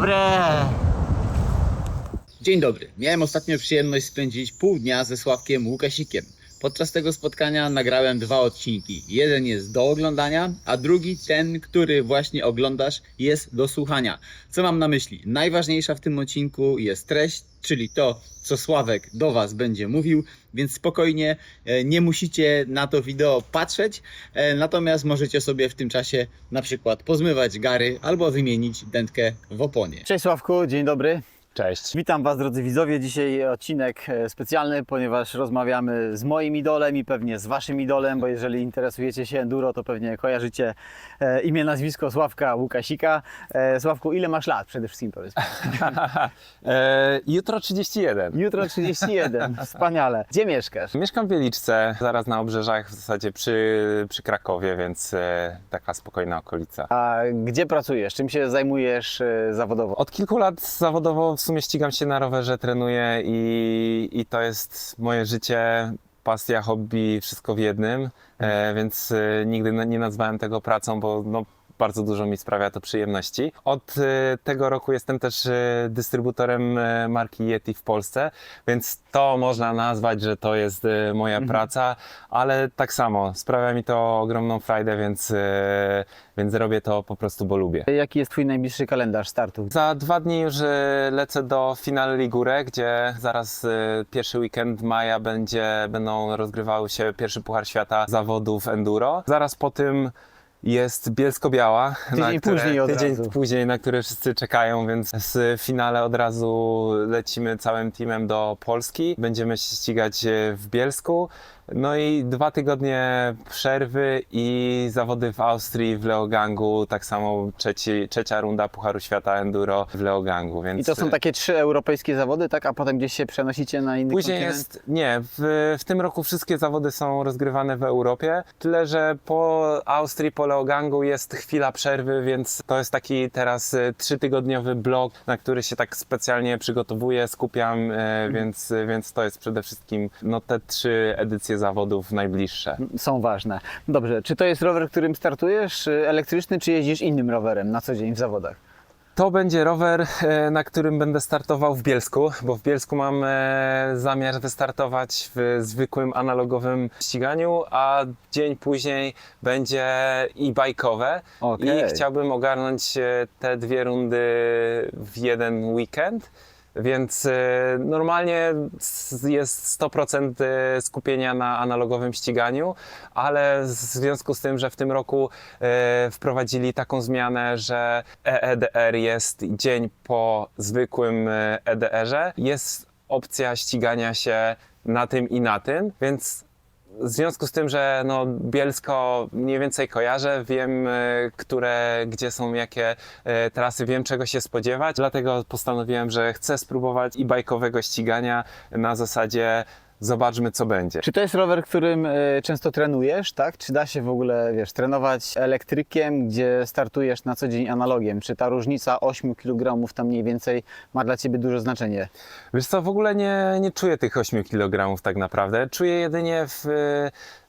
dobry! Dzień dobry. Miałem ostatnio przyjemność spędzić pół dnia ze Sławkiem Łukasikiem. Podczas tego spotkania nagrałem 2 odcinki. Jeden jest do oglądania, a drugi, ten, który właśnie oglądasz, jest do słuchania. Co mam na myśli? Najważniejsza w tym odcinku jest treść, czyli to, co Sławek do Was będzie mówił, więc spokojnie, nie musicie na to wideo patrzeć, natomiast możecie sobie w tym czasie na przykład pozmywać gary albo wymienić dętkę w oponie. Cześć Sławku, dzień dobry. Cześć. Witam Was drodzy widzowie. Dzisiaj odcinek specjalny, ponieważ rozmawiamy z moim idolem i pewnie z Waszym idolem, bo jeżeli interesujecie się enduro, to pewnie kojarzycie imię, nazwisko Sławka Łukasika. Sławku, ile masz lat? Przede wszystkim powiedz. Jutro 31. Jutro 31, wspaniale. Gdzie mieszkasz? Mieszkam w Wieliczce, zaraz na obrzeżach, w zasadzie przy Krakowie, więc taka spokojna okolica. A gdzie pracujesz? Czym się zajmujesz zawodowo? Od kilku lat zawodowo w sumie ścigam się na rowerze, trenuję i to jest moje życie, pasja, hobby, wszystko w jednym, więc nigdy nie nazwałem tego pracą, bo bardzo dużo mi sprawia to przyjemności. Od tego roku jestem też dystrybutorem marki Yeti w Polsce, więc to można nazwać, że to jest moja praca, ale tak samo sprawia mi to ogromną frajdę, więc robię to po prostu, bo lubię. Jaki jest Twój najbliższy kalendarz startów? Za 2 dni już lecę do Finale Ligure, gdzie zaraz pierwszy weekend maja będą rozgrywały się pierwszy Puchar Świata zawodów enduro. Zaraz po tym jest Bielsko-Biała, tydzień później, na które wszyscy czekają, więc z finale od razu lecimy całym teamem do Polski. Będziemy się ścigać w Bielsku. No i 2 tygodnie przerwy i zawody w Austrii, w Leogangu, tak samo trzecia runda Pucharu Świata Enduro w Leogangu. Więc I to są takie 3 europejskie zawody, tak? A potem gdzieś się przenosicie na inny później kontynent? w tym roku wszystkie zawody są rozgrywane w Europie, tyle że po Austrii, po Leogangu jest chwila przerwy, więc to jest taki teraz 3-tygodniowy blok, na który się tak specjalnie przygotowuję, skupiam, więc to jest przede wszystkim te 3 edycje zawodów najbliższe. Są ważne. Dobrze, czy to jest rower, którym startujesz, elektryczny, czy jeździsz innym rowerem na co dzień w zawodach? To będzie rower, na którym będę startował w Bielsku, bo w Bielsku mam zamiar wystartować w zwykłym analogowym ściganiu, a dzień później będzie e-bike'owe. Okej. I chciałbym ogarnąć te 2 rundy w jeden weekend. Więc normalnie jest 100% skupienia na analogowym ściganiu, ale w związku z tym, że w tym roku wprowadzili taką zmianę, że EDR jest dzień po zwykłym EDR-ze, jest opcja ścigania się na tym i na tym, więc w związku z tym, że Bielsko mniej więcej kojarzę, wiem, gdzie są jakie trasy, wiem czego się spodziewać, dlatego postanowiłem, że chcę spróbować e-bike'owego ścigania na zasadzie zobaczmy co będzie. Czy to jest rower, którym często trenujesz, tak? Czy da się w ogóle, trenować elektrykiem, gdzie startujesz na co dzień analogiem? Czy ta różnica 8 kg tam mniej więcej ma dla Ciebie duże znaczenie? Wiesz co, w ogóle nie czuję tych 8 kg tak naprawdę. Czuję jedynie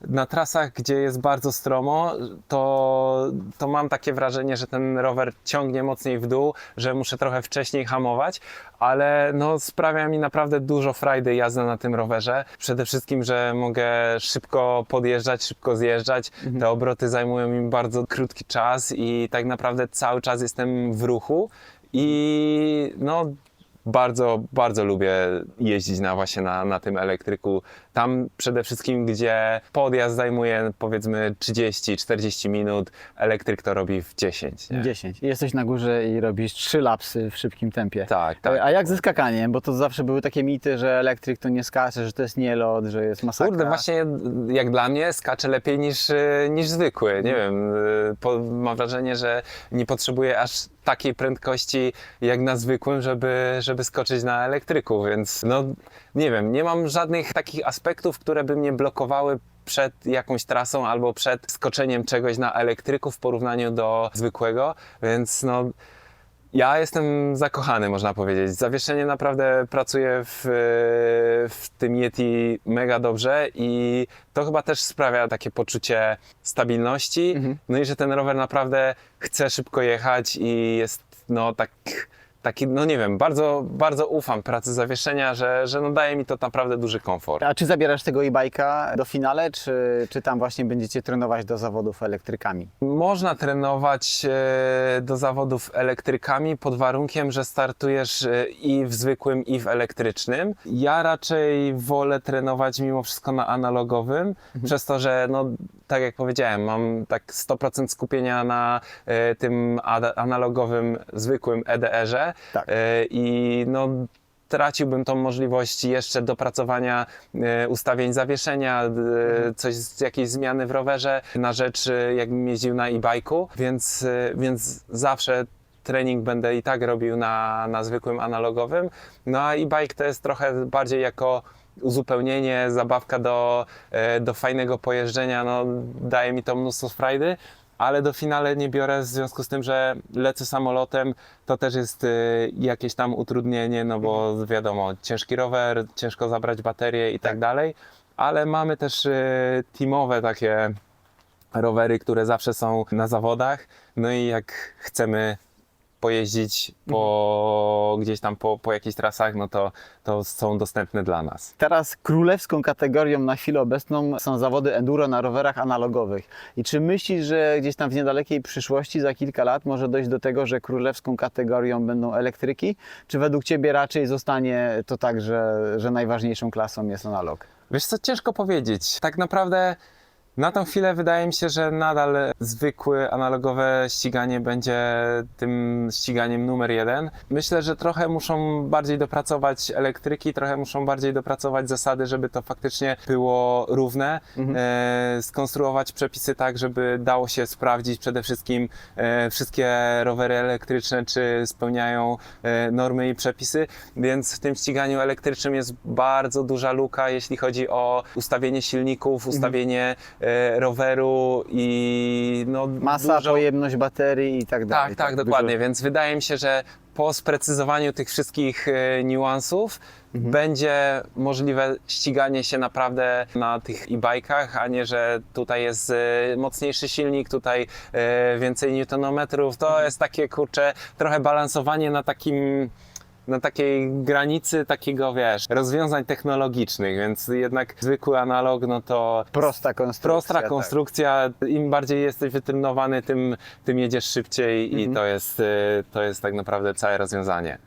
na trasach, gdzie jest bardzo stromo, to mam takie wrażenie, że ten rower ciągnie mocniej w dół, że muszę trochę wcześniej hamować, ale sprawia mi naprawdę dużo frajdy jazda na tym rowerze. Przede wszystkim, że mogę szybko podjeżdżać, szybko zjeżdżać. Te obroty zajmują mi bardzo krótki czas i tak naprawdę cały czas jestem w ruchu i bardzo, bardzo lubię jeździć właśnie na tym elektryku. Tam przede wszystkim, gdzie podjazd zajmuje powiedzmy 30-40 minut, elektryk to robi w 10. Nie? 10. Jesteś na górze i robisz 3 lapsy w szybkim tempie. Tak. A jak ze skakaniem? Bo to zawsze były takie mity, że elektryk to nie skacze, że to jest nielot, że jest masakra. Kurde, właśnie jak dla mnie skacze lepiej niż zwykły. Nie wiem, mam wrażenie, że nie potrzebuję aż takiej prędkości jak na zwykłym, żeby skoczyć na elektryku, więc nie wiem, nie mam żadnych takich aspektów, które by mnie blokowały przed jakąś trasą albo przed skoczeniem czegoś na elektryku w porównaniu do zwykłego, więc ja jestem zakochany, można powiedzieć. Zawieszenie naprawdę pracuje w tym Yeti mega dobrze i to chyba też sprawia takie poczucie stabilności. No i że ten rower naprawdę chce szybko jechać i jest tak taki, no nie wiem, bardzo, bardzo ufam pracy zawieszenia, że no daje mi to naprawdę duży komfort. A czy zabierasz tego e-bike'a do finale, czy tam właśnie będziecie trenować do zawodów elektrykami? Można trenować do zawodów elektrykami pod warunkiem, że startujesz i w zwykłym, i w elektrycznym. Ja raczej wolę trenować mimo wszystko na analogowym, przez to, że no, tak jak powiedziałem, mam tak 100% skupienia na tym analogowym, zwykłym EDR-ze Tak. i no traciłbym tą możliwość jeszcze dopracowania ustawień zawieszenia, jakieś zmiany w rowerze na rzecz jakbym jeździł na e-bike'u, więc zawsze trening będę i tak robił na zwykłym analogowym. No a e-bike to jest trochę bardziej jako uzupełnienie, zabawka do fajnego pojeżdżenia, no daje mi to mnóstwo frajdy. Ale do finale nie biorę w związku z tym, że lecę samolotem, to też jest jakieś tam utrudnienie, no bo wiadomo, ciężki rower, ciężko zabrać baterię i tak dalej, ale mamy też teamowe takie rowery, które zawsze są na zawodach, no i jak chcemy pojeździć gdzieś tam po jakichś trasach, no to są dostępne dla nas. Teraz królewską kategorią na chwilę obecną są zawody enduro na rowerach analogowych. I czy myślisz, że gdzieś tam w niedalekiej przyszłości, za kilka lat, może dojść do tego, że królewską kategorią będą elektryki? Czy według Ciebie raczej zostanie to tak, że najważniejszą klasą jest analog? Wiesz co, ciężko powiedzieć. Tak naprawdę na tą chwilę wydaje mi się, że nadal zwykłe analogowe ściganie będzie tym ściganiem numer jeden. Myślę, że trochę muszą bardziej dopracować elektryki, trochę muszą bardziej dopracować zasady, żeby to faktycznie było równe. Skonstruować przepisy tak, żeby dało się sprawdzić przede wszystkim wszystkie rowery elektryczne, czy spełniają normy i przepisy. Więc w tym ściganiu elektrycznym jest bardzo duża luka, jeśli chodzi o ustawienie silników, ustawienie roweru i no Masa, pojemność baterii i tak dalej. Tak, dokładnie, więc wydaje mi się, że po sprecyzowaniu tych wszystkich niuansów będzie możliwe ściganie się naprawdę na tych e-bikach, a nie, że tutaj jest mocniejszy silnik, tutaj więcej newtonometrów. To jest takie, kurczę, trochę balansowanie na takiej granicy takiego, wiesz, rozwiązań technologicznych, więc jednak zwykły analog, no to Prosta konstrukcja. Im bardziej jesteś wytrenowany, tym jedziesz szybciej i to jest tak naprawdę całe rozwiązanie.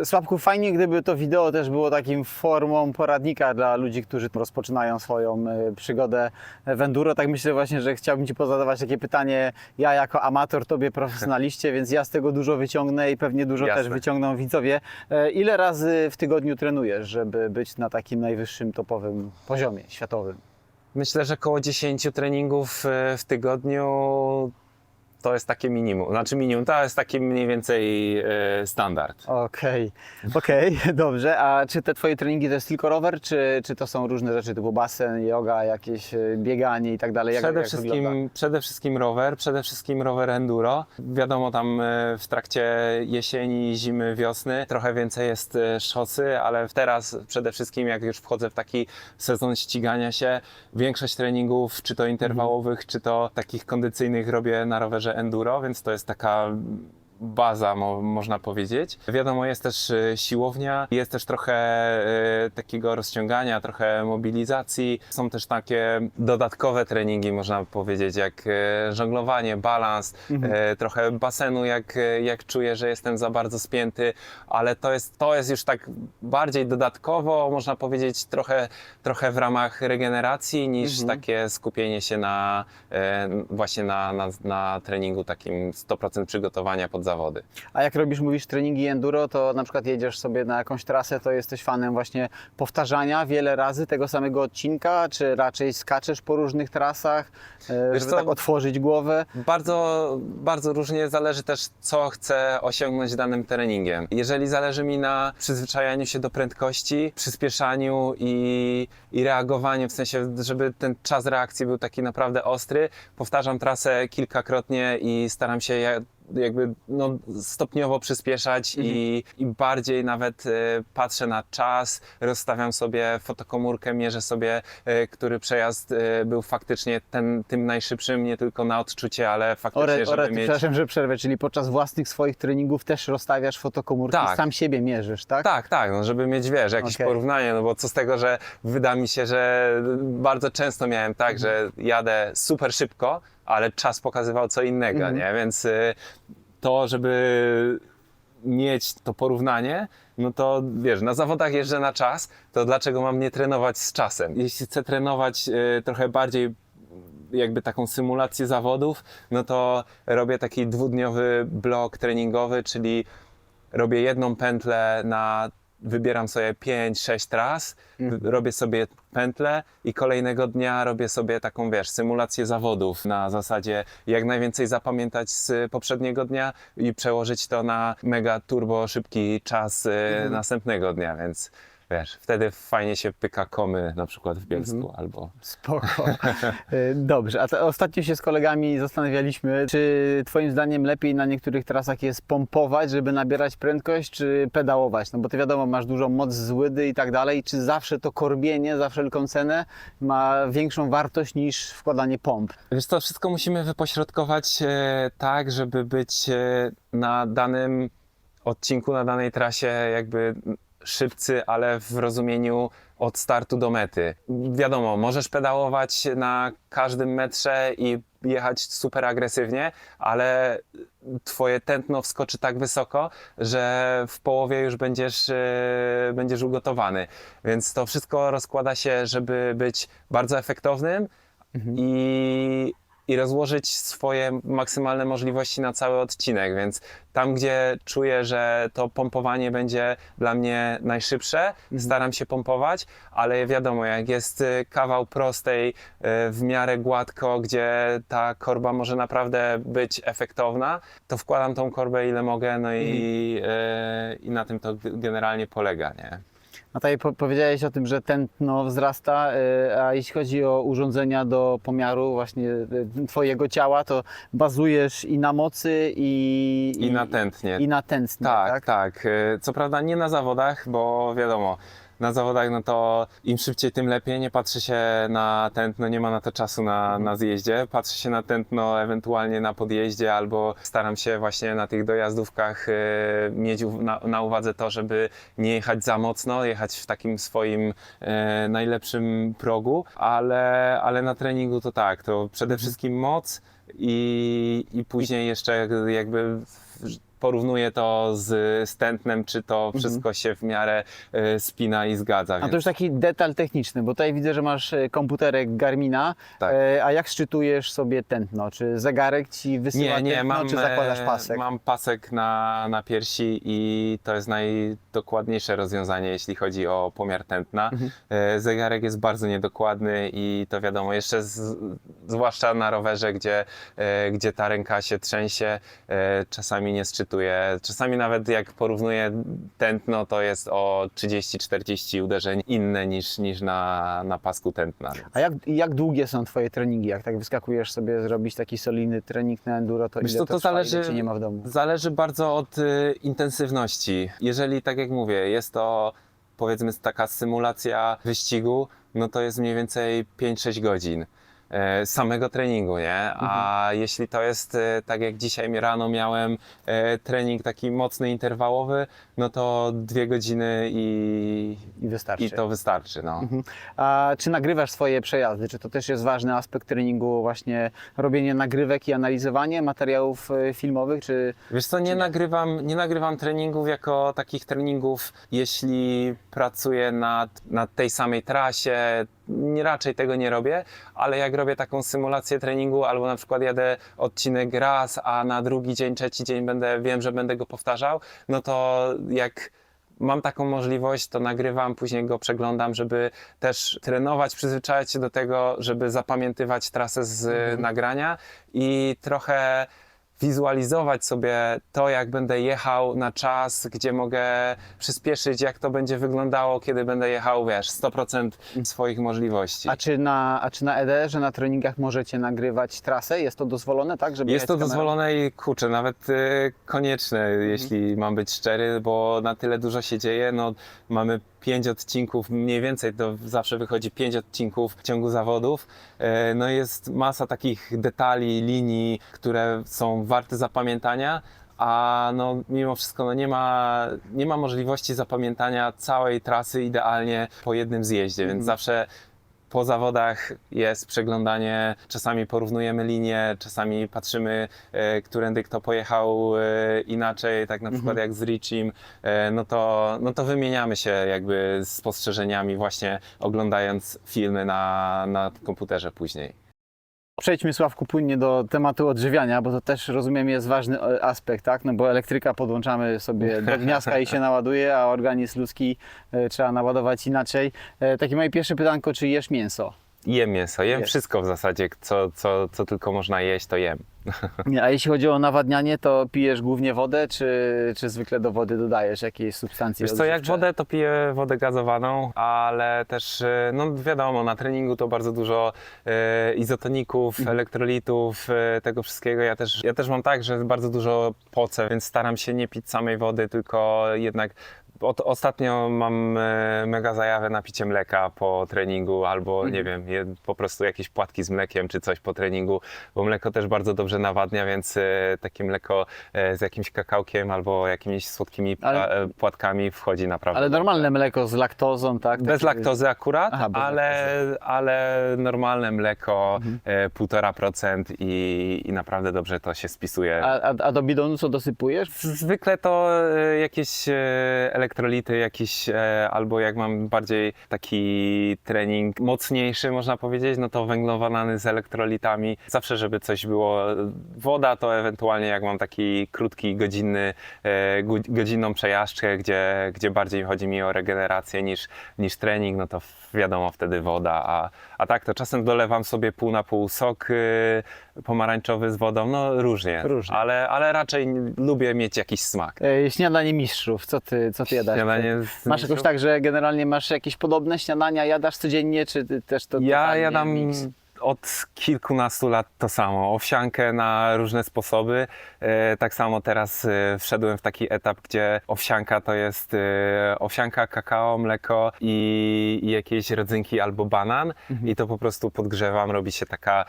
Sławku, fajnie gdyby to wideo też było takim formą poradnika dla ludzi, którzy rozpoczynają swoją przygodę w enduro. Tak myślę właśnie, że chciałbym Ci pozadawać takie pytanie, ja jako amator, Tobie profesjonaliście, więc ja z tego dużo wyciągnę i pewnie dużo też wyciągną widzowie. Ile razy w tygodniu trenujesz, żeby być na takim najwyższym, topowym poziomie światowym? Myślę, że około 10 treningów w tygodniu to jest takie minimum. Znaczy minimum, to jest taki mniej więcej standard. Okej, dobrze. A czy te Twoje treningi to jest tylko rower, czy to są różne rzeczy typu basen, yoga, jakieś bieganie i tak dalej? Przede wszystkim rower enduro. Wiadomo, tam w trakcie jesieni, zimy, wiosny trochę więcej jest szosy, ale teraz przede wszystkim jak już wchodzę w taki sezon ścigania się, większość treningów, czy to interwałowych, czy to takich kondycyjnych robię na rowerze enduro, więc to jest taka baza, można powiedzieć. Wiadomo, jest też siłownia, jest też trochę takiego rozciągania, trochę mobilizacji. Są też takie dodatkowe treningi, można powiedzieć, jak żonglowanie, balans, trochę basenu, jak czuję, że jestem za bardzo spięty, ale to jest już tak bardziej dodatkowo, można powiedzieć, trochę w ramach regeneracji niż takie skupienie się właśnie na treningu takim 100% przygotowania pod zawody. A jak mówisz treningi enduro, to na przykład jedziesz sobie na jakąś trasę, to jesteś fanem właśnie powtarzania wiele razy tego samego odcinka, czy raczej skaczesz po różnych trasach, żeby tak otworzyć głowę? Bardzo, bardzo różnie, zależy też, co chcę osiągnąć danym treningiem. Jeżeli zależy mi na przyzwyczajaniu się do prędkości, przyspieszaniu i reagowaniu, w sensie, żeby ten czas reakcji był taki naprawdę ostry, powtarzam trasę kilkakrotnie i staram się jakby no, stopniowo przyspieszać i bardziej nawet patrzę na czas, rozstawiam sobie fotokomórkę, mierzę sobie, który przejazd był faktycznie tym najszybszym, nie tylko na odczucie, ale faktycznie, żeby mieć... Przepraszam, że przerwę, czyli podczas własnych swoich treningów też rozstawiasz fotokomórki, Tak. sam siebie mierzysz, tak? Tak, no żeby mieć, wiesz, jakieś Okej. porównanie, no bo co z tego, że wyda mi się, że bardzo często miałem tak, że jadę super szybko, ale czas pokazywał co innego, nie? Więc to, żeby mieć to porównanie, no to wiesz, na zawodach jeżdżę na czas, to dlaczego mam nie trenować z czasem? Jeśli chcę trenować trochę bardziej jakby taką symulację zawodów, no to robię taki 2-dniowy blok treningowy, czyli robię jedną pętlę wybieram sobie 5-6 tras, robię sobie pętlę i kolejnego dnia robię sobie taką, wiesz, symulację zawodów na zasadzie jak najwięcej zapamiętać z poprzedniego dnia i przełożyć to na mega turbo szybki czas następnego dnia, więc wiesz, wtedy fajnie się pyka komy na przykład w Bielsku albo... Spoko. Dobrze, a ostatnio się z kolegami zastanawialiśmy, czy twoim zdaniem lepiej na niektórych trasach jest pompować, żeby nabierać prędkość, czy pedałować? No bo ty wiadomo, masz dużą moc z łydy i tak dalej, czy zawsze to korbienie za wszelką cenę ma większą wartość niż wkładanie pomp? Wiesz co, wszystko musimy wypośrodkować tak, żeby być na danym odcinku, na danej trasie jakby szybcy, ale w rozumieniu od startu do mety. Wiadomo, możesz pedałować na każdym metrze i jechać super agresywnie, ale twoje tętno wskoczy tak wysoko, że w połowie już będziesz ugotowany. Więc to wszystko rozkłada się, żeby być bardzo efektownym i rozłożyć swoje maksymalne możliwości na cały odcinek, więc tam, gdzie czuję, że to pompowanie będzie dla mnie najszybsze, staram się pompować, ale wiadomo, jak jest kawał prostej, w miarę gładko, gdzie ta korba może naprawdę być efektowna, to wkładam tą korbę ile mogę, no i na tym to generalnie polega, nie? No tutaj powiedziałeś o tym, że tętno wzrasta, a jeśli chodzi o urządzenia do pomiaru właśnie twojego ciała, to bazujesz i na mocy I na tętnie. I na tętnie, tak? Tak. Co prawda nie na zawodach, bo wiadomo, na zawodach no to im szybciej, tym lepiej. Nie patrzy się na tętno, nie ma na to czasu na zjeździe. Patrzy się na tętno ewentualnie na podjeździe albo staram się właśnie na tych dojazdówkach mieć na uwadze to, żeby nie jechać za mocno, jechać w takim swoim najlepszym progu, ale na treningu to tak, to przede wszystkim moc i później jeszcze jakby porównuję to z tętnem, czy to wszystko się w miarę spina i zgadza. A to już taki detal techniczny, bo tutaj widzę, że masz komputerek Garmina, Tak. a jak szczytujesz sobie tętno? Czy zegarek ci wysyła tętno, czy zakładasz pasek? Mam pasek na piersi i to jest najdokładniejsze rozwiązanie, jeśli chodzi o pomiar tętna. Zegarek jest bardzo niedokładny i to wiadomo, jeszcze zwłaszcza na rowerze, gdzie ta ręka się trzęsie, czasami nie sczytuje. Czasami nawet jak porównuję tętno, to jest o 30-40 uderzeń inne niż na pasku tętna. A jak długie są twoje treningi? Jak tak wyskakujesz sobie zrobić taki solidny trening na enduro, to Wiesz ile co, to trwa, ile cię nie ma w domu? Zależy bardzo od intensywności. Jeżeli, tak jak mówię, jest to powiedzmy taka symulacja wyścigu, no to jest mniej więcej 5-6 godzin samego treningu, nie? A jeśli to jest tak jak dzisiaj rano miałem trening taki mocny, interwałowy, no to 2 godziny I wystarczy. i to wystarczy, no. A czy nagrywasz swoje przejazdy? Czy to też jest ważny aspekt treningu, właśnie robienie nagrywek i analizowanie materiałów filmowych, czy... Wiesz co, nie nagrywam treningów jako takich treningów, jeśli pracuję na tej samej trasie, raczej tego nie robię, ale jak robię taką symulację treningu albo na przykład jadę odcinek raz, a na drugi dzień, trzeci dzień wiem, że będę go powtarzał, no to jak mam taką możliwość, to nagrywam, później go przeglądam, żeby też trenować, przyzwyczajać się do tego, żeby zapamiętywać trasę z nagrania i trochę wizualizować sobie to, jak będę jechał na czas, gdzie mogę przyspieszyć, jak to będzie wyglądało, kiedy będę jechał, wiesz, 100% swoich możliwości. A czy na EDR-ze, na treningach możecie nagrywać trasę? Jest to dozwolone, tak? Żeby Jest to jechać z kamerą? dozwolone i kurczę, nawet konieczne, jeśli mam być szczery, bo na tyle dużo się dzieje. No, mamy 5 odcinków, mniej więcej to zawsze wychodzi 5 odcinków w ciągu zawodów. No jest masa takich detali, linii, które są warte zapamiętania. A no, mimo wszystko no, nie ma możliwości zapamiętania całej trasy idealnie po jednym zjeździe, więc zawsze po zawodach jest przeglądanie, czasami porównujemy linie, czasami patrzymy, którędy kto pojechał inaczej, tak na przykład jak z Richim, no to wymieniamy się jakby spostrzeżeniami właśnie oglądając filmy na komputerze później. Przejdźmy, Sławku, płynnie do tematu odżywiania, bo to też, rozumiem, jest ważny aspekt, tak? No bo elektryka podłączamy sobie do gniazdka i się naładuje, a organizm ludzki trzeba naładować inaczej. Takie moje pierwsze pytanko, czy jesz mięso? Jem mięso, jem Jest. wszystko w zasadzie, co tylko można jeść, to jem. Nie, a jeśli chodzi o nawadnianie, to pijesz głównie wodę, czy zwykle do wody dodajesz jakieś substancje Wiesz co, jak odżywcze? wodę, to piję wodę gazowaną, ale też, no wiadomo, na treningu to bardzo dużo izotoników, elektrolitów, tego wszystkiego. Ja też mam tak, że bardzo dużo pocę, więc staram się nie pić samej wody, tylko jednak ostatnio mam mega zajawę na picie mleka po treningu albo nie wiem, po prostu jakieś płatki z mlekiem czy coś po treningu, bo mleko też bardzo dobrze nawadnia, więc takie mleko z jakimś kakałkiem albo jakimiś słodkimi płatkami wchodzi naprawdę. Ale normalne mleko z laktozą, tak? Bez laktozy akurat, Aha, bez ale normalne mleko 1,5% i naprawdę dobrze to się spisuje. A do bidonu co dosypujesz? Zwykle to jakieś elektrolity, jakieś, albo jak mam bardziej taki trening mocniejszy, można powiedzieć, no to węglowodaniny z elektrolitami. Zawsze, żeby coś było, woda to ewentualnie jak mam taki krótki, godzinną przejażdżkę, gdzie bardziej chodzi mi o regenerację niż trening, no to wiadomo, wtedy woda, a tak to czasem dolewam sobie pół na pół sok pomarańczowy z wodą, no różnie. Ale raczej lubię mieć jakiś smak. Śniadanie mistrzów, co ty jadasz? Śniadanie z Masz jakoś mistrzów? tak, że generalnie masz jakieś podobne śniadania, jadasz codziennie, czy ty też to Ja totalnie jadam miks? od kilkunastu lat to samo. Owsiankę na różne sposoby. Tak samo teraz wszedłem w taki etap, gdzie owsianka to jest owsianka, kakao, mleko i jakieś rodzynki albo banan. I to po prostu podgrzewam, robi się taka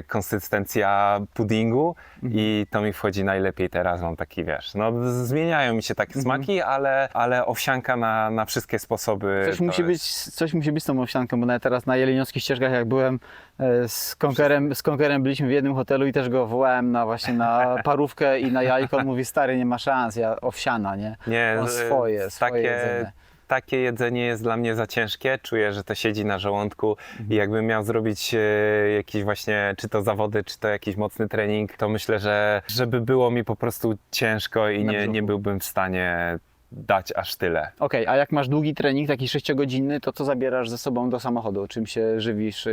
konsystencja puddingu i to mi wchodzi najlepiej teraz. Mam taki, wiesz, no zmieniają mi się takie smaki, ale owsianka na wszystkie sposoby. Coś musi być z tą owsianką, bo nawet teraz na Jeleniowskich Ścieżkach, jak byłem z Konkerem byliśmy w jednym hotelu i też go wołałem właśnie na parówkę i na jajko. On mówi, stary, nie ma szans, owsiana, nie? Nie, On swoje jedzenie. takie jedzenie jest dla mnie za ciężkie. Czuję, że to siedzi na żołądku i jakbym miał zrobić jakieś właśnie, czy to zawody, czy to jakiś mocny trening, to myślę, że żeby było mi po prostu ciężko i nie byłbym w stanie dać aż tyle. Okej, a jak masz długi trening, taki 6-godzinny, to co zabierasz ze sobą do samochodu? Czym się żywisz?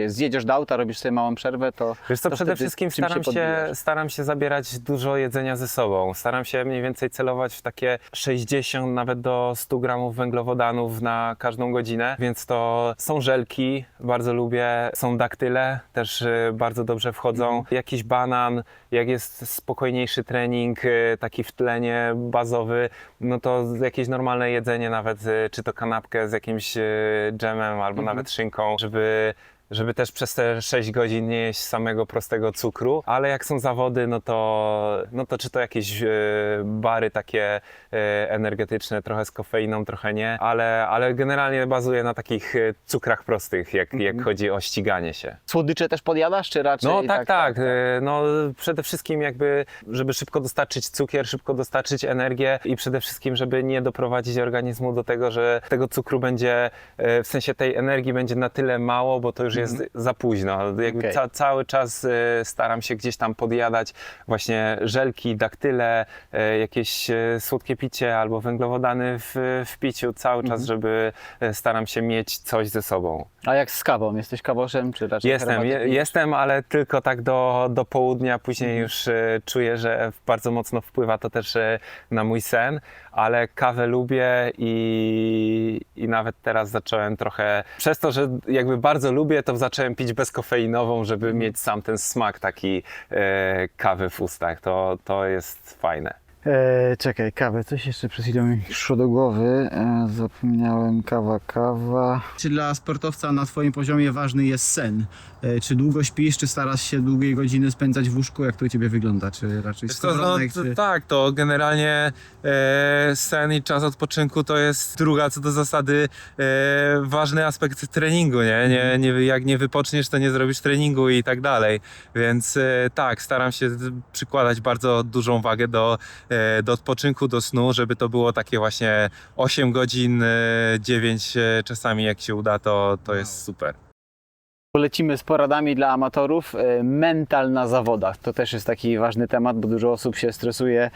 Zjedziesz do auta, robisz sobie małą przerwę, to Wiesz co, to przede wtedy wszystkim czym się podbijasz? staram się zabierać dużo jedzenia ze sobą. Staram się mniej więcej celować w takie 60 nawet do 100 gramów węglowodanów na każdą godzinę, więc to są żelki, bardzo lubię, są daktyle, też bardzo dobrze wchodzą. Jakiś banan, jak jest spokojniejszy trening, taki w tlenie bazowy, no to jakieś normalne jedzenie, nawet czy to kanapkę z jakimś dżemem albo nawet szynką, żeby też przez te 6 godzin nie jeść samego prostego cukru, ale jak są zawody, no to czy to jakieś bary takie energetyczne, trochę z kofeiną, trochę nie, ale generalnie bazuję na takich cukrach prostych, jak chodzi o ściganie się. Słodycze też podjadasz, czy raczej? No tak. No przede wszystkim jakby, żeby szybko dostarczyć cukier, szybko dostarczyć energię i przede wszystkim, żeby nie doprowadzić organizmu do tego, że tego cukru będzie, w sensie tej energii będzie na tyle mało, bo to już jest za późno. Jakby Okej. cały czas staram się gdzieś tam podjadać właśnie żelki, daktyle, jakieś słodkie picie albo węglowodany w piciu cały czas, żeby staram się mieć coś ze sobą. A jak z kawą? Jesteś kawoszem, czy raczej herbatę pijesz? Jestem, ale tylko tak do południa, później już czuję, że bardzo mocno wpływa to też na mój sen, ale kawę lubię i nawet teraz zacząłem trochę, przez to, że jakby bardzo lubię, to zacząłem pić bezkofeinową, żeby mieć sam ten smak taki kawy w ustach, to jest fajne. Czekaj, kawę, coś jeszcze przed chwilą mi szło do głowy, zapomniałem, kawa. Czy dla sportowca na twoim poziomie ważny jest sen? Czy długo śpisz, czy starasz się długie godziny spędzać w łóżku? Jak to u ciebie wygląda? Czy raczej skowronek, czy... Tak, to generalnie sen i czas odpoczynku to jest druga co do zasady ważny aspekt treningu, jak nie wypoczniesz, to nie zrobisz treningu i tak dalej, więc tak, staram się przykładać bardzo dużą wagę do odpoczynku, do snu, żeby to było takie właśnie 8 godzin, 9 czasami jak się uda, to jest super. Polecimy z poradami dla amatorów. Mental na zawodach. To też jest taki ważny temat, bo dużo osób się stresuje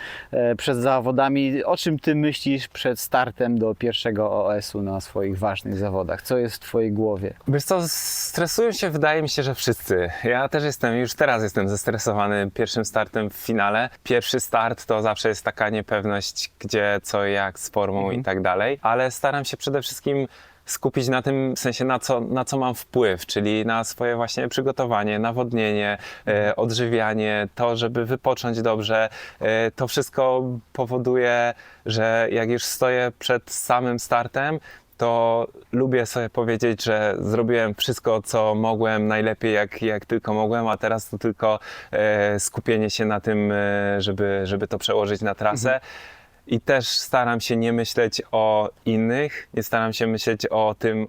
przed zawodami. O czym ty myślisz przed startem do pierwszego OS-u na swoich ważnych zawodach? Co jest w twojej głowie? Wiesz co, stresują się, wydaje mi się, że wszyscy. Ja też już teraz jestem zestresowany pierwszym startem w finale. Pierwszy start to zawsze jest taka niepewność, gdzie, co, jak, z formą i tak dalej, ale staram się przede wszystkim skupić na tym, w sensie na co mam wpływ, czyli na swoje właśnie przygotowanie, nawodnienie, odżywianie, to, żeby wypocząć dobrze. To wszystko powoduje, że jak już stoję przed samym startem, to lubię sobie powiedzieć, że zrobiłem wszystko, co mogłem, najlepiej jak tylko mogłem, a teraz to tylko skupienie się na tym, żeby to przełożyć na trasę. I też staram się nie myśleć o innych, nie staram się myśleć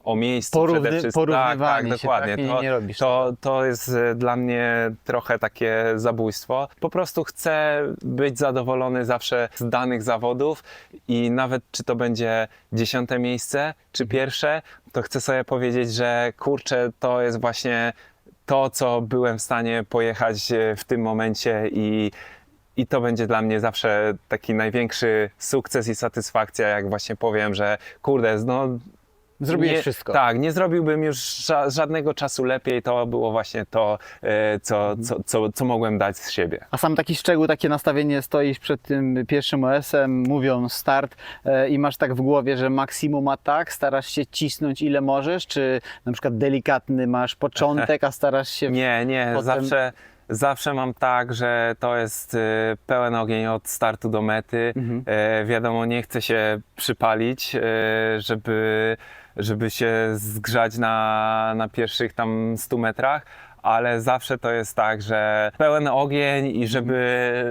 o miejscu przede wszystkim. Porównywanie tak, dokładnie. się, tak? Nie robisz to jest dla mnie trochę takie zabójstwo. Po prostu chcę być zadowolony zawsze z danych zawodów i nawet czy to będzie 10. miejsce, czy pierwsze, to chcę sobie powiedzieć, że kurczę, to jest właśnie to, co byłem w stanie pojechać w tym momencie i to będzie dla mnie zawsze taki największy sukces i satysfakcja, jak właśnie powiem, że kurde, no... Zrobiłeś wszystko. Tak, nie zrobiłbym już żadnego czasu lepiej, to było właśnie to, co mogłem dać z siebie. A sam taki szczegół, takie nastawienie, stoisz przed tym pierwszym OS-em, mówią start i masz tak w głowie, że maksimum atak, starasz się cisnąć ile możesz, czy na przykład delikatny masz początek, a starasz się... Nie, potem... Zawsze mam tak, że to jest pełen ogień od startu do mety. Wiadomo, nie chcę się przypalić, żeby się zgrzać na pierwszych tam 100 metrach, ale zawsze to jest tak, że pełen ogień i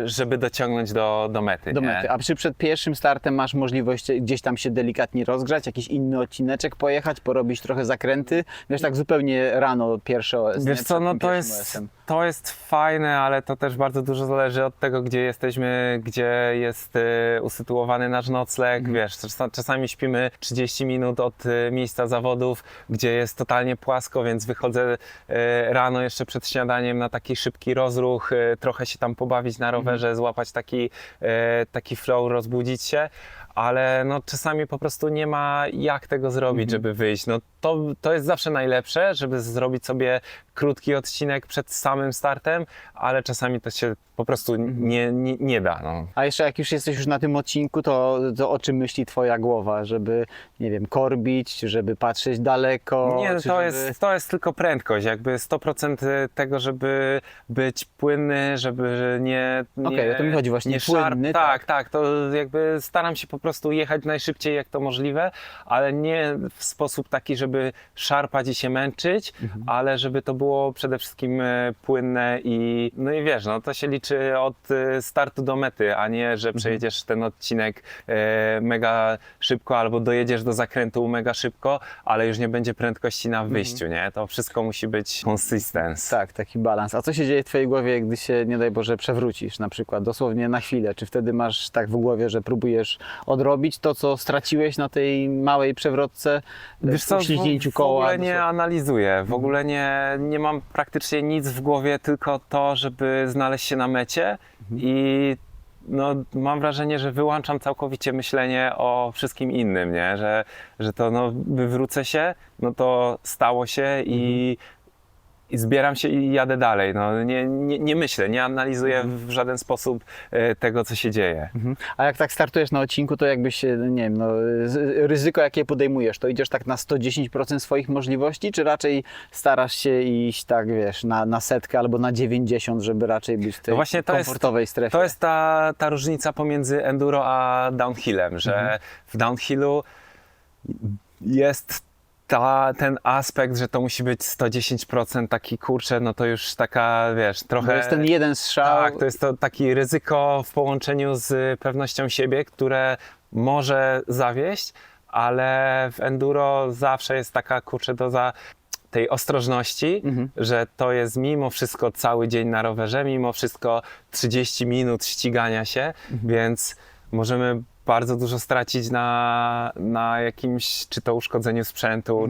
żeby dociągnąć do mety. Do mety. A przed pierwszym startem masz możliwość gdzieś tam się delikatnie rozgrzać, jakiś inny odcineczek pojechać, porobić trochę zakręty? Wiesz, tak zupełnie rano pierwszy OS. Wiesz co, no to jest fajne, ale to też bardzo dużo zależy od tego, gdzie jesteśmy, gdzie jest usytuowany nasz nocleg. Wiesz, czasami śpimy 30 minut od miejsca zawodów, gdzie jest totalnie płasko, więc wychodzę rano jeszcze przed śniadaniem na taki szybki rozruch, trochę się tam pobawić na rowerze, złapać taki flow, rozbudzić się. Ale no, czasami po prostu nie ma jak tego zrobić, żeby wyjść. No, to jest zawsze najlepsze, żeby zrobić sobie krótki odcinek przed samym startem, ale czasami to się po prostu nie da. No. A jeszcze jak już jesteś na tym odcinku, to o czym myśli twoja głowa? Żeby, nie wiem, korbić, czy żeby patrzeć daleko? Nie, czy to jest tylko prędkość, jakby 100% tego, żeby być płynny, żeby nie Okej, o to mi chodzi właśnie, nie płynny. Tak, to jakby staram się po prostu jechać najszybciej jak to możliwe, ale nie w sposób taki, żeby szarpać i się męczyć, ale żeby to było przede wszystkim płynne i no i wiesz, no to się liczy od startu do mety, a nie, że przejedziesz ten odcinek mega szybko albo dojedziesz do zakrętu mega szybko, ale już nie będzie prędkości na wyjściu, nie? To wszystko musi być consistence. Tak, taki balans. A co się dzieje w twojej głowie, gdy się, nie daj Boże, przewrócisz na przykład, dosłownie na chwilę? Czy wtedy masz tak w głowie, że próbujesz odrobić to, co straciłeś na tej małej przewrotce Wiesz co, w ślizgnięciu w koła? ogóle nie analizuję, w ogóle nie mam praktycznie nic w głowie, tylko to, żeby znaleźć się na mecie i no, mam wrażenie, że wyłączam całkowicie myślenie o wszystkim innym, nie? Że to no, wywrócę się, no to stało się i zbieram się i jadę dalej. No, nie myślę, nie analizuję w żaden sposób tego, co się dzieje. A jak tak startujesz na odcinku, to jakbyś, nie wiem, no, ryzyko jakie podejmujesz, to idziesz tak na 110% swoich możliwości, czy raczej starasz się iść tak, wiesz, na setkę albo na 90%, żeby raczej być w tej No właśnie komfortowej strefie? To jest ta różnica pomiędzy enduro a downhillem, że w downhillu jest ten aspekt, że to musi być 110% taki, kurczę, no to już taka, wiesz, trochę... To jest ten jeden strzał. Tak, to jest to takie ryzyko w połączeniu z pewnością siebie, które może zawieść, ale w enduro zawsze jest taka, kurczę, doza tej ostrożności, że to jest mimo wszystko cały dzień na rowerze, mimo wszystko 30 minut ścigania się, więc możemy bardzo dużo stracić na jakimś, czy to uszkodzeniu sprzętu,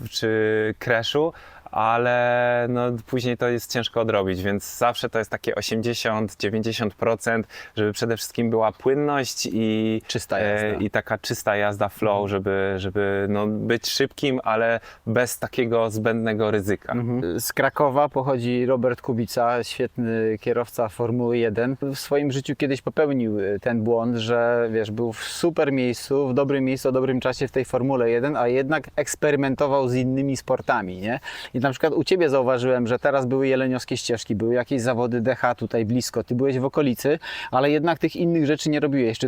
czy crashu, ale no, później to jest ciężko odrobić, więc zawsze to jest takie 80-90%, żeby przede wszystkim była płynność i Czysta jazda. I taka czysta jazda flow, żeby no, być szybkim, ale bez takiego zbędnego ryzyka. Z Krakowa pochodzi Robert Kubica, świetny kierowca Formuły 1. W swoim życiu kiedyś popełnił ten błąd, że wiesz, był w super miejscu, w dobrym miejscu, o dobrym czasie w tej Formule 1, a jednak eksperymentował z innymi sportami, nie? I na przykład u Ciebie zauważyłem, że teraz były jeleniowskie ścieżki, były jakieś zawody DH tutaj blisko, Ty byłeś w okolicy, ale jednak tych innych rzeczy nie robiłeś.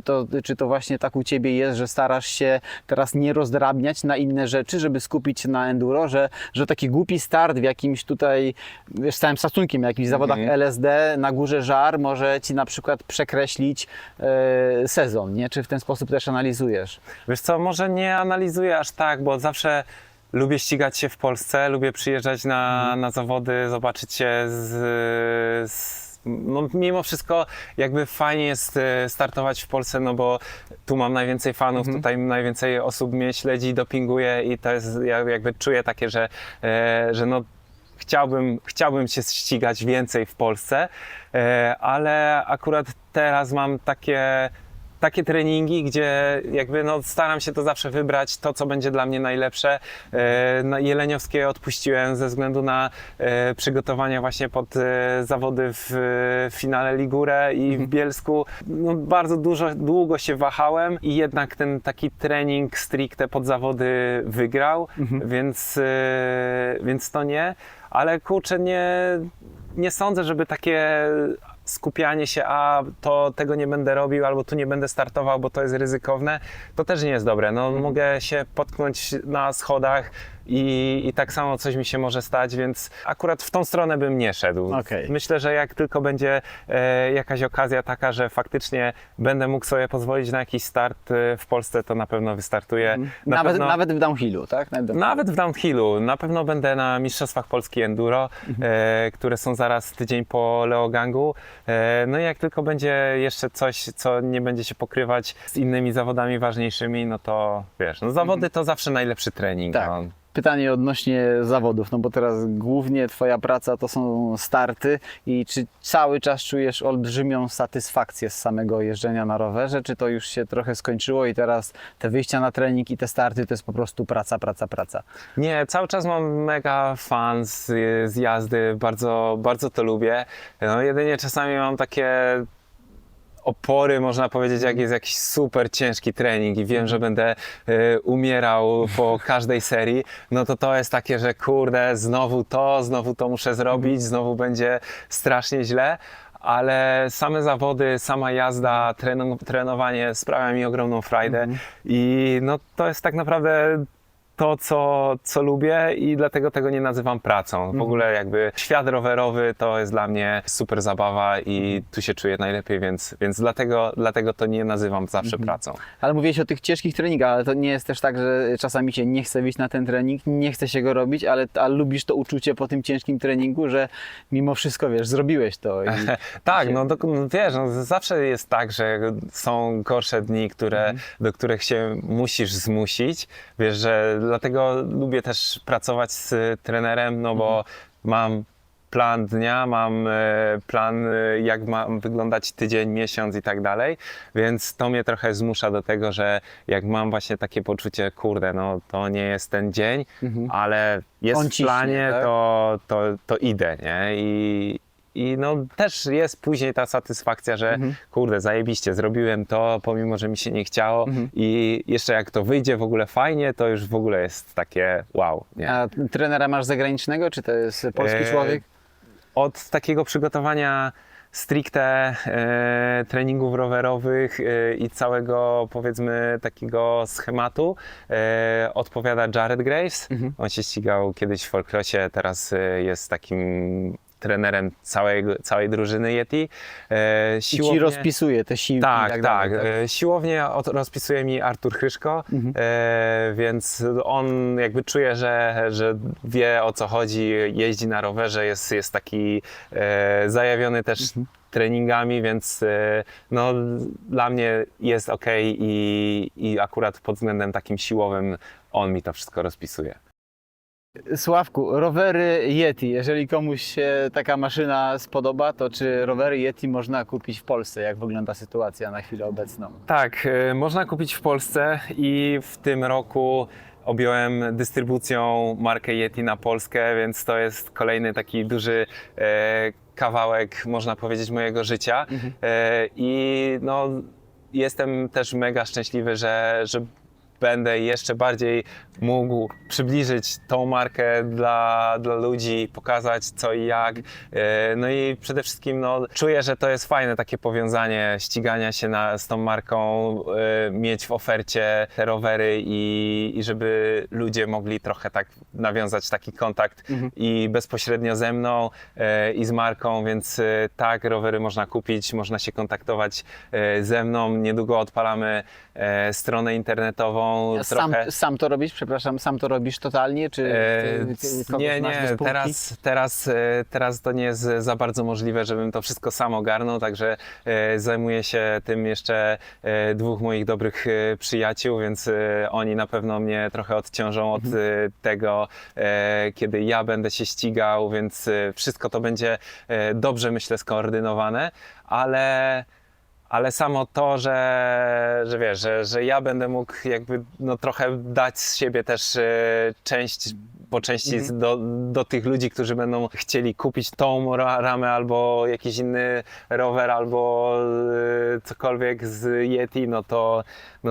Czy to właśnie tak u Ciebie jest, że starasz się teraz nie rozdrabniać na inne rzeczy, żeby skupić się na enduro, że taki głupi start w jakimś tutaj, wiesz, z całym szacunkiem, jakimś zawodach LSD na górze żar może Ci na przykład przekreślić sezon, nie? Czy w ten sposób też analizujesz? Wiesz co, może nie analizuję aż tak, bo zawsze lubię ścigać się w Polsce, lubię przyjeżdżać na zawody, zobaczyć się no, mimo wszystko jakby fajnie jest startować w Polsce, no bo tu mam najwięcej fanów, tutaj najwięcej osób mnie śledzi, dopinguje i to jest, ja jakby czuję takie, że no chciałbym się ścigać więcej w Polsce, ale akurat teraz mam takie treningi, gdzie jakby no staram się to zawsze wybrać, to co będzie dla mnie najlepsze. Jeleniowskie odpuściłem ze względu na przygotowania właśnie pod zawody w finale Ligure i w Bielsku. No, bardzo długo się wahałem i jednak ten taki trening stricte pod zawody wygrał, więc to nie. Ale kurczę, nie sądzę, żeby takie skupianie się, to tego nie będę robił, albo tu nie będę startował, bo to jest ryzykowne, to też nie jest dobre. No, mogę się potknąć na schodach i tak samo coś mi się może stać, więc akurat w tą stronę bym nie szedł. Okej. Myślę, że jak tylko będzie jakaś okazja taka, że faktycznie będę mógł sobie pozwolić na jakiś start w Polsce, to na pewno wystartuję. Nawet w downhillu, tak? Nawet w downhillu. Na pewno będę na Mistrzostwach Polski Enduro, które są zaraz tydzień po Leogangu. No i jak tylko będzie jeszcze coś, co nie będzie się pokrywać z innymi zawodami ważniejszymi, no to wiesz, no zawody to zawsze najlepszy trening. Tak. No. Pytanie odnośnie zawodów, no bo teraz głównie Twoja praca to są starty i czy cały czas czujesz olbrzymią satysfakcję z samego jeżdżenia na rowerze, czy to już się trochę skończyło i teraz te wyjścia na trening i te starty to jest po prostu praca? Nie, cały czas mam mega fan z jazdy, bardzo, bardzo to lubię. No, jedynie czasami mam takie opory, można powiedzieć, jak jest jakiś super ciężki trening i wiem, że będę umierał po każdej serii, no to jest takie, że kurde, znowu to muszę zrobić, znowu będzie strasznie źle, ale same zawody, sama jazda, trenowanie sprawia mi ogromną frajdę i no to jest tak naprawdę to, co lubię i dlatego tego nie nazywam pracą. W ogóle jakby świat rowerowy to jest dla mnie super zabawa i tu się czuję najlepiej, więc dlatego to nie nazywam zawsze pracą. Ale mówiłeś o tych ciężkich treningach, ale to nie jest też tak, że czasami się nie chce wyjść na ten trening, nie chce się go robić, ale lubisz to uczucie po tym ciężkim treningu, że mimo wszystko, wiesz, zrobiłeś to. I Tak, no wiesz, no, zawsze jest tak, że są gorsze dni, do których się musisz zmusić. Wiesz, że dlatego lubię też pracować z trenerem, no bo mam plan dnia, mam plan, jak ma wyglądać tydzień, miesiąc i tak dalej, więc to mnie trochę zmusza do tego, że jak mam właśnie takie poczucie, kurde, no to nie jest ten dzień, ale jest On w ciśnie, planie, tak? to idę, nie? I no też jest później ta satysfakcja, że kurde, zajebiście, zrobiłem to, pomimo że mi się nie chciało i jeszcze jak to wyjdzie w ogóle fajnie, to już w ogóle jest takie wow, nie? A trenera masz zagranicznego, czy to jest polski człowiek? Od takiego przygotowania stricte treningów rowerowych i całego, powiedzmy, takiego schematu odpowiada Jared Graves. On się ścigał kiedyś w Folkrosie, teraz jest takim trenerem całej drużyny Yeti. I ci rozpisuje te siłki i Tak, tak tak. dalej. Siłownie rozpisuje mi Artur Chryszko, więc on jakby czuje, że wie, o co chodzi, jeździ na rowerze, jest taki zajawiony też treningami, więc no, dla mnie jest ok i akurat pod względem takim siłowym on mi to wszystko rozpisuje. Sławku, rowery Yeti, jeżeli komuś się taka maszyna spodoba, to czy rowery Yeti można kupić w Polsce? Jak wygląda sytuacja na chwilę obecną? Tak, można kupić w Polsce i w tym roku objąłem dystrybucją markę Yeti na Polskę, więc to jest kolejny taki duży kawałek, można powiedzieć, mojego życia. I no, jestem też mega szczęśliwy, że będę jeszcze bardziej mógł przybliżyć tą markę dla ludzi, pokazać co i jak. No i przede wszystkim no, czuję, że to jest fajne takie powiązanie ścigania się z tą marką, mieć w ofercie te rowery i żeby ludzie mogli trochę tak nawiązać taki kontakt i bezpośrednio ze mną i z marką, więc tak, rowery można kupić, można się kontaktować ze mną. Niedługo odpalamy stronę internetową. Sam to robisz, przepraszam, sam to robisz totalnie, czy kogoś nie, masz do spółki? teraz to nie jest za bardzo możliwe, żebym to wszystko sam ogarnął, także zajmuję się tym jeszcze dwóch moich dobrych przyjaciół, więc oni na pewno mnie trochę odciążą od tego, kiedy ja będę się ścigał, więc wszystko to będzie dobrze, myślę, skoordynowane, ale samo to, że wiesz, że ja będę mógł jakby no trochę dać z siebie też część po części do tych ludzi, którzy będą chcieli kupić tą ramę albo jakiś inny rower albo cokolwiek z Yeti, no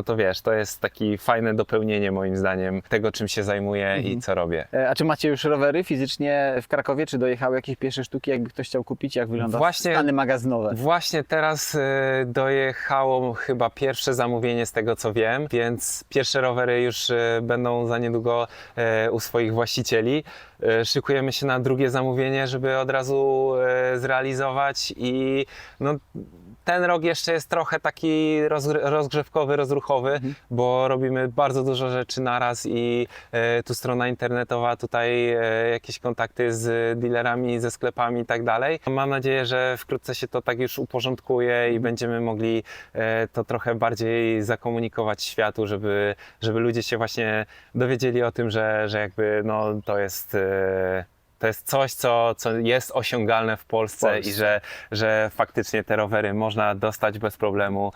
to wiesz, to jest takie fajne dopełnienie moim zdaniem tego, czym się zajmuję i co robię. A czy macie już rowery fizycznie w Krakowie? Czy dojechały jakieś pierwsze sztuki, jakby ktoś chciał kupić? Jak wygląda stany magazynowe? Właśnie teraz dojechało chyba pierwsze zamówienie z tego, co wiem, więc pierwsze rowery już będą za niedługo u swoich właścicieli. Szykujemy się na drugie zamówienie, żeby od razu zrealizować i no, ten rok jeszcze jest trochę taki rozgrzewkowy, rozruchowy, bo robimy bardzo dużo rzeczy naraz i tu strona internetowa, tutaj jakieś kontakty z dealerami, ze sklepami i tak dalej. Mam nadzieję, że wkrótce się to tak już uporządkuje i będziemy mogli to trochę bardziej zakomunikować światu, żeby ludzie się właśnie dowiedzieli o tym, że jakby no, to jest coś, co jest osiągalne w Polsce i że faktycznie te rowery można dostać bez problemu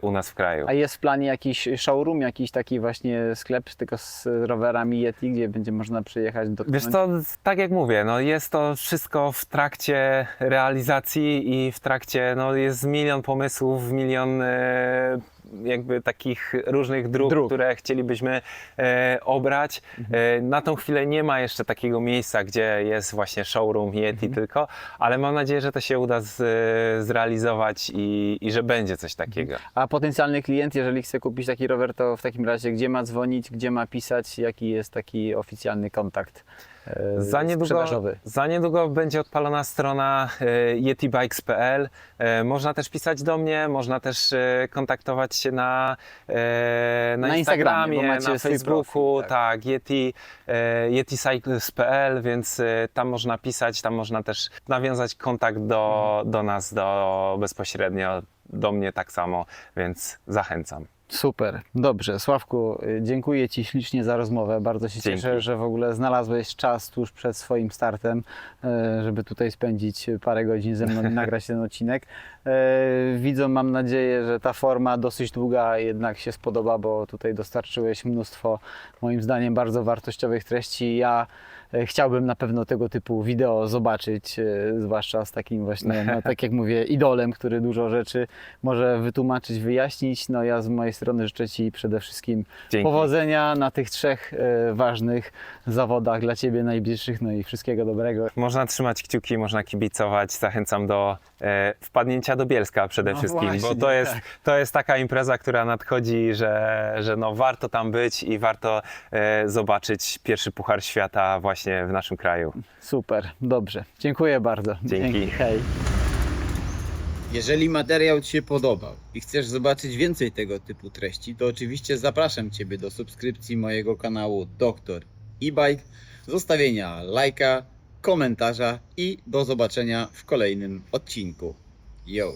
u nas w kraju. A jest w planie jakiś showroom, jakiś taki właśnie sklep tylko z rowerami Yeti, gdzie będzie można przyjechać do Wiesz co, tak jak mówię, no jest to wszystko w trakcie realizacji i w trakcie, no jest milion pomysłów, milion jakby takich różnych dróg, które chcielibyśmy obrać. Na tą chwilę nie ma jeszcze takiego miejsca, gdzie jest właśnie showroom Yeti tylko, ale mam nadzieję, że to się uda zrealizować i że będzie coś takiego. A potencjalny klient, jeżeli chce kupić taki rower, to w takim razie gdzie ma dzwonić, gdzie ma pisać, jaki jest taki oficjalny kontakt sprzedażowy? Za niedługo będzie odpalona strona yetibikes.pl. Można też pisać do mnie, można też kontaktować się na Instagramie, bo Instagramie, macie na swój Facebooku, profil, tak, yeticycles.pl, więc tam można pisać, tam można też nawiązać kontakt do nas bezpośrednio, do mnie tak samo, więc zachęcam. Super, dobrze. Sławku, dziękuję Ci ślicznie za rozmowę. Bardzo się Dzięki. cieszę, że w ogóle znalazłeś czas tuż przed swoim startem, żeby tutaj spędzić parę godzin ze mną i nagrać ten odcinek. Widzą, mam nadzieję, że ta forma dosyć długa jednak się spodoba, bo tutaj dostarczyłeś mnóstwo, moim zdaniem, bardzo wartościowych treści. Ja chciałbym na pewno tego typu wideo zobaczyć, zwłaszcza z takim właśnie, no, tak jak mówię, idolem, który dużo rzeczy może wytłumaczyć, wyjaśnić. No ja z mojej strony życzę Ci przede wszystkim Dzięki. powodzenia na tych 3 ważnych zawodach dla Ciebie najbliższych, no i wszystkiego dobrego. Można trzymać kciuki, można kibicować. Zachęcam do wpadnięcia do Bielska przede No wszystkim, właśnie, bo to jest taka impreza, która nadchodzi, że no warto tam być i warto zobaczyć pierwszy Puchar Świata właśnie w naszym kraju. Super, dobrze. Dziękuję bardzo. Dzięki. Hej. Jeżeli materiał Ci się podobał i chcesz zobaczyć więcej tego typu treści, to oczywiście zapraszam Ciebie do subskrypcji mojego kanału Dr. E-Bike, zostawienia lajka, komentarza i do zobaczenia w kolejnym odcinku. Yo!